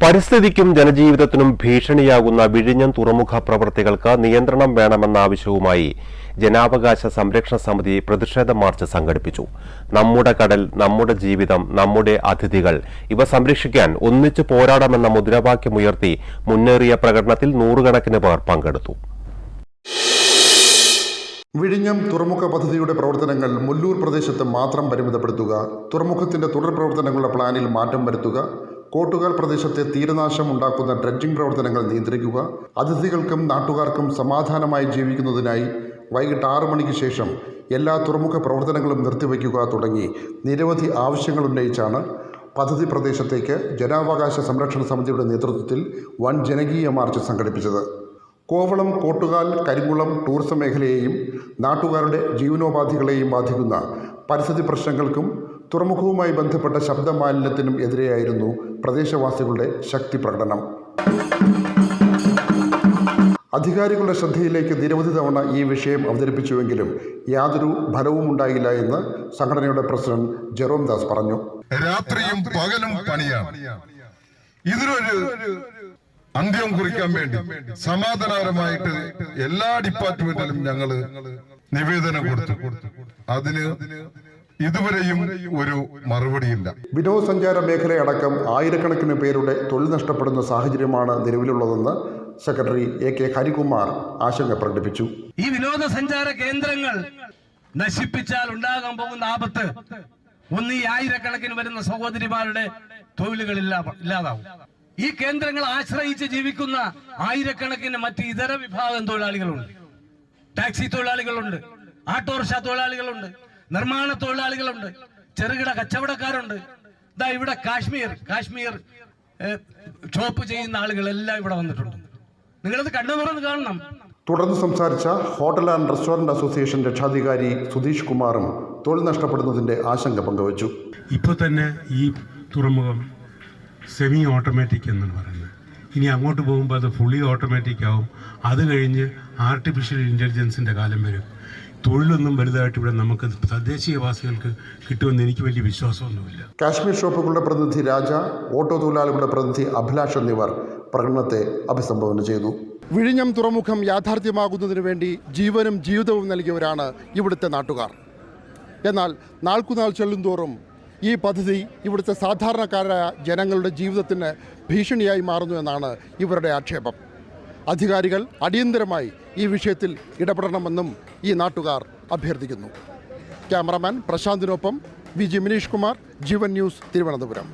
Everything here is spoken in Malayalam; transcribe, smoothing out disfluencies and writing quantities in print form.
പരിസ്ഥിതിക്കും ജനജീവിതത്തിനും ഭീഷണിയാകുന്ന വിഴിഞ്ഞം തുറമുഖ പ്രവൃത്തികൾക്ക് നിയന്ത്രണം വേണമെന്ന ആവശ്യവുമായി ജനാവകാശ സംരക്ഷണ സമിതി പ്രതിഷേധ മാർച്ച് സംഘടിപ്പിച്ചു. നമ്മുടെ കടൽ, നമ്മുടെ ജീവിതം, നമ്മുടെ അതിഥികൾ ഇവ സംരക്ഷിക്കാൻ ഒന്നിച്ചു പോരാടാമെന്ന മുദ്രാവാക്യമുയർത്തി മുന്നേറിയ പ്രകടനത്തിൽ നൂറുകണക്കിന് പേർ പങ്കെടുത്തു. വിഴിഞ്ഞം തുറമുഖ പദ്ധതിയുടെ പ്രവർത്തനങ്ങൾ മുല്ലൂർ പ്രദേശത്ത് മാത്രം പരിമിതപ്പെടുത്തുക, തുറമുഖത്തിന്റെ തുടർ പ്രവർത്തനങ്ങളുടെ പ്ലാനിൽ മാറ്റം വരുത്തുക, കോട്ടുകാൽ പ്രദേശത്തെ തീരനാശം ഉണ്ടാക്കുന്ന ഡ്രഡ്ജിംഗ് പ്രവർത്തനങ്ങൾ നിയന്ത്രിക്കുക, അതിഥികൾക്കും നാട്ടുകാർക്കും സമാധാനമായി ജീവിക്കുന്നതിനായി വൈകിട്ട് 6 മണിക്ക് ശേഷം എല്ലാ തുറമുഖ പ്രവർത്തനങ്ങളും നിർത്തിവയ്ക്കുക തുടങ്ങി നിരവധി ആവശ്യങ്ങൾ ഉന്നയിച്ചാണ് പദ്ധതി പ്രദേശത്തേക്ക് ജനാവകാശ സംരക്ഷണ സമിതിയുടെ നേതൃത്വത്തിൽ വൻ ജനകീയ മാർച്ച് സംഘടിപ്പിച്ചത്. കോവളം, കോട്ടുകാൽ, കരിങ്കുളം ടൂറിസം മേഖലയെയും നാട്ടുകാരുടെ ജീവനോപാധികളെയും ബാധിക്കുന്ന പരിസ്ഥിതി പ്രശ്നങ്ങൾക്കും തുറമുഖവുമായി ബന്ധപ്പെട്ട ശബ്ദമാലിന്യത്തിനും എതിരെയായിരുന്നു പ്രദേശവാസികളുടെ ശക്തി പ്രകടനം. അധികാരികളുടെ ശ്രദ്ധയിലേക്ക് നിരവധി തവണ ഈ വിഷയം അവതരിപ്പിച്ചുവെങ്കിലും യാതൊരു ഫലവും ഉണ്ടായില്ല എന്ന് സംഘടനയുടെ പ്രസിഡന്റ് ജെറോം ദാസ് പറഞ്ഞു. രാത്രിയും പകലും പണിയാണ്. ഇതിനൊരു അന്ത്യം കുറിക്കാൻ വേണ്ടി സമാധാനപരമായിട്ട് എല്ലാ ഡിപ്പാർട്ട്മെന്റിലും ഞങ്ങള് നിവേദനം കൊടുത്തു. അതിന് ഇതുവരെയും ഒരു മറുപടിയില്ല. വിനോദസഞ്ചാര മേഖലയടക്കം ആയിരക്കണക്കിന് പേരുടെ തൊഴിൽ നഷ്ടപ്പെടുന്ന സാഹചര്യമാണ് നിലവിലുള്ളതെന്ന് സെക്രട്ടറി AK ഹരികുമാർ ആശങ്ക പ്രകടിപ്പിച്ചു. ഈ വിനോദസഞ്ചാര കേന്ദ്രങ്ങൾ നശിപ്പിച്ചാൽ ഉണ്ടാകാൻ പോകുന്ന ആപത്ത് ഒന്ന്, ഈ ആയിരക്കണക്കിന് വരുന്ന സഹോദരിമാരുടെ തൊഴിലുകൾ ഇല്ലാതാവും. ഈ കേന്ദ്രങ്ങൾ ആശ്രയിച്ച് ജീവിക്കുന്ന ആയിരക്കണക്കിന് മറ്റ് ഇതര വിഭാഗം തൊഴിലാളികളുണ്ട്. ടാക്സി തൊഴിലാളികളുണ്ട്, ഓട്ടോറിക്ഷ തൊഴിലാളികളുണ്ട്, നിർമ്മാണ തൊഴിലാളികളുണ്ട്, ചെറുകിട കച്ചവടക്കാരുണ്ട്. ഇതാ ഇവിടെ കാശ്മീർ ഷോപ്പ് ചെയ്യുന്ന ആളുകളെല്ലാം ഇവിടെ വന്നിട്ടുണ്ട്. നിങ്ങളത് കണ്ണു തുറന്ന് കാണണം. തുടർന്ന് സംസാരിച്ച ഹോട്ടൽ ആൻഡ് റെസ്റ്റോറന്റ് അസോസിയേഷൻ രക്ഷാധികാരി സുധീഷ് കുമാറും തൊഴിൽ നഷ്ടപ്പെടുന്നതിന്റെ ആശങ്ക പങ്കുവച്ചു. ഇപ്പോൾ തന്നെ ഈ തുറമുഖം സെമി ഓട്ടോമാറ്റിക് എന്നാണ് പറയുന്നത്. ഇനി അങ്ങോട്ട് പോകുമ്പോൾ അത് ഫുള്ളി ഓട്ടോമാറ്റിക് ആവും. അത് കഴിഞ്ഞ് ആർട്ടിഫിഷ്യൽ ഇൻ്റലിജൻസിൻ്റെ കാലം വരും. തൊഴിലൊന്നും വലുതായിട്ട് ഇവിടെ നമുക്ക് തദ്ദേശീയവാസികൾക്ക് കിട്ടുമെന്ന് എനിക്ക് വലിയ വിശ്വാസമൊന്നുമില്ല. കാശ്മീർ ഷോപ്പുകളുടെ പ്രതിനിധി രാജ, ഓട്ടോ തൊഴിലാളികളുടെ പ്രതിനിധി അഭിലാഷ് എന്നിവർ പ്രകടനത്തെ അഭിസംബോധന ചെയ്തു. വിഴിഞ്ഞം തുറമുഖം യാഥാർത്ഥ്യമാകുന്നതിന് വേണ്ടി ജീവനും ജീവിതവും നൽകിയവരാണ് ഇവിടുത്തെ നാട്ടുകാർ. എന്നാൽ നാൾക്കുനാൾ ചെല്ലുന്തോറും ഈ പദ്ധതി ഇവിടുത്തെ സാധാരണക്കാരായ ജനങ്ങളുടെ ജീവിതത്തിന് ഭീഷണിയായി മാറുന്നു എന്നാണ് ഇവരുടെ ആക്ഷേപം. അധികാരികൾ അടിയന്തരമായി ഈ വിഷയത്തിൽ ഇടപെടണമെന്നും ഈ നാട്ടുകാർ അഭ്യർത്ഥിക്കുന്നു. ക്യാമറാമാൻ പ്രശാന്തിനൊപ്പം VG മിനീഷ് കുമാർ, ജീവൻ ന്യൂസ്, തിരുവനന്തപുരം.